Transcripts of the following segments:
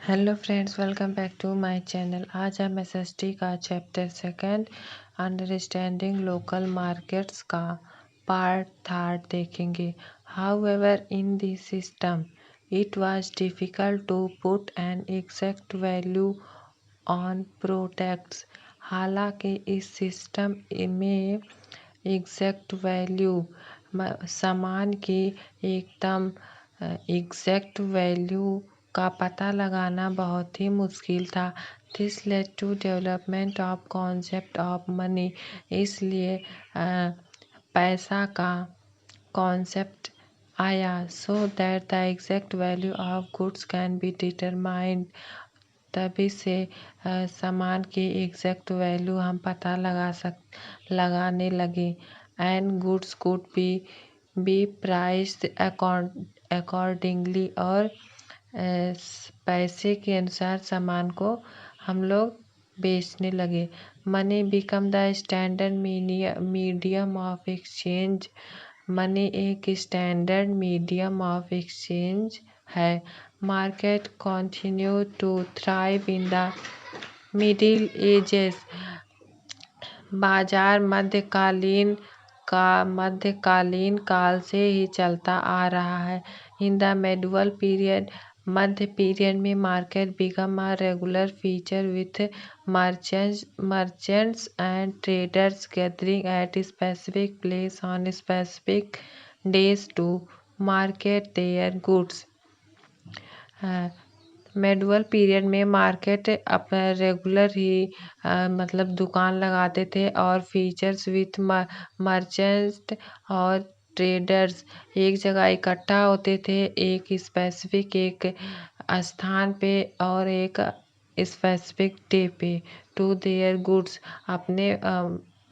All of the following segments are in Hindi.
Hello friends, welcome back to my channel. आज हम एसएसटी का chapter second understanding local markets का पार्ट थर्ड देखेंगे। However in this system it was difficult to put an exact value on products. हालांकि इस सिस्टम में एग्जैक्ट वैल्यू सामान की एकदम एग्जैक्ट वैल्यू का पता लगाना बहुत ही मुश्किल था। This led to development of concept of money. इसलिए पैसा का कॉन्सेप्ट आया, so that the exact value of goods can be determined. तभी से सामान की एग्जैक्ट वैल्यू हम पता लगाने लगे। And goods could be priced accordingly. और पैसे के अनुसार सामान को हम लोग बेचने लगे। Money become the standard medium of exchange. Money एक स्टैंडर्ड मीडियम ऑफ एक्सचेंज है। Market continue to thrive in the middle ages. बाजार मध्यकालीन काल से ही चलता आ रहा है। इन द मेडुअल पीरियड, मध्य पीरियड में market become a regular feature with merchants and traders gathering at specific place on specific days to market their goods. Medieval period में मार्केट अपना रेगुलर ही मतलब दुकान लगाते थे और फीचर्स विथ मर्चेंट और ट्रेडर्स एक जगह इकट्ठा होते थे, एक स्पेसिफिक एक स्थान पे और एक स्पेसिफिक डे पे टू देयर गुड्स, अपने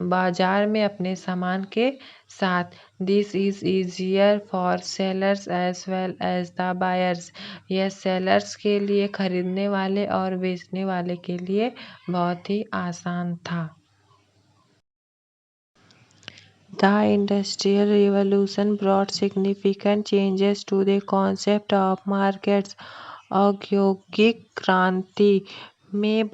बाजार में अपने सामान के साथ। This is easier for sellers as well as the buyers. यह सेलर्स के लिए, खरीदने वाले और बेचने वाले के लिए बहुत ही आसान था। The Industrial Revolution brought significant changes to the concept of markets. औद्योगिक क्रांति में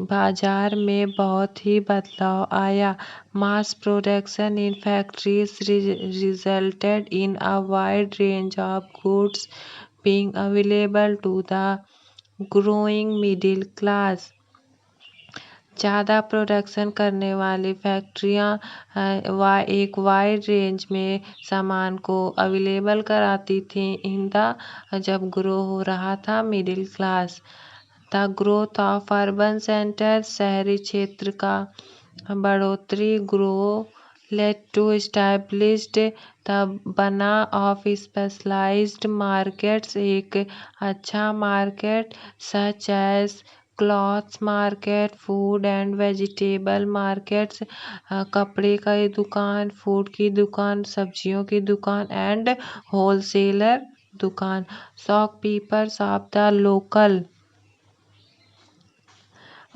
बाजार में बहुत ही बदलाव आया। Mass production in factories resulted in a wide range of goods being available to the growing middle class. ज़्यादा प्रोडक्शन करने वाली फैक्ट्रियाँ एक वाइड रेंज में सामान को अवेलेबल कराती थी। जब ग्रो हो रहा था middle class. The growth of urban centre, शहरी क्षेत्र का बढ़ोतरी grow led to established the बना ऑफ स्पेशलाइज्ड मार्केट्स। एक अच्छा market such as clothes market, food and vegetable markets, कपड़े की दुकान, फूड की दुकान, सब्जियों की दुकान एंड होलसेलर दुकान। शॉपकीपर्स ऑफ द लोकल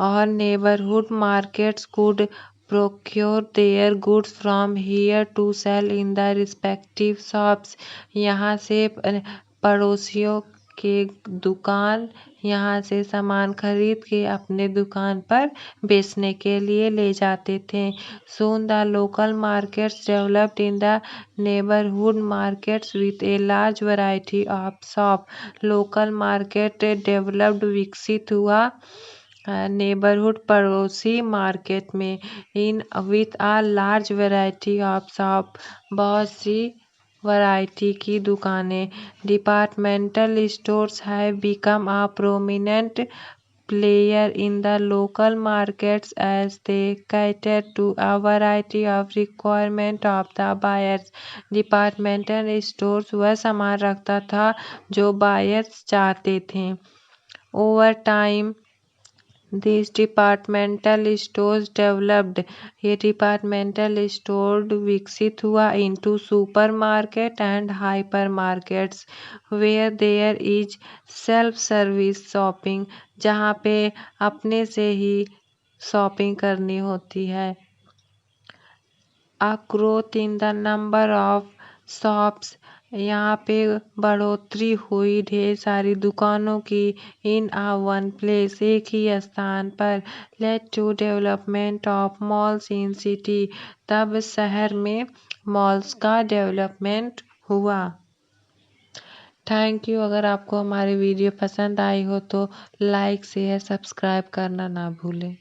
और neighborhood markets could procure their goods from here to sell in the respective shops. यहाँ से पड़ोसियों के दुकान यहाँ से सामान खरीद के अपने दुकान पर बेचने के लिए ले जाते थे। Soon the local markets developed in the neighborhood markets with a large variety of shop. Local market developed, विकसित हुआ नेबरहुड पड़ोसी मार्केट में। In with a large variety of shop, बहुत सी वैरायटी की दुकानें। Departmental stores have become a prominent player in the local markets as they cater to a variety of requirement of the buyers. Departmental stores वह सामान रखता था जो बायर्स चाहते थे। Over time these departmental stores developed. ये डिपार्टमेंटल स्टोर विकसित हुआ into supermarket and hypermarkets where there is self-service shopping, जहाँ पे अपने से ही शॉपिंग करनी होती है। A growth in the number of shops यहाँ पे बढ़ोतरी हुई ढेर सारी दुकानों की इन आ वन प्लेस, एक ही स्थान पर। Led to development of malls in city, तब शहर में मॉल्स का डेवलपमेंट हुआ। Thank you. अगर आपको हमारी वीडियो पसंद आई हो तो लाइक शेयर सब्सक्राइब करना ना भूलें।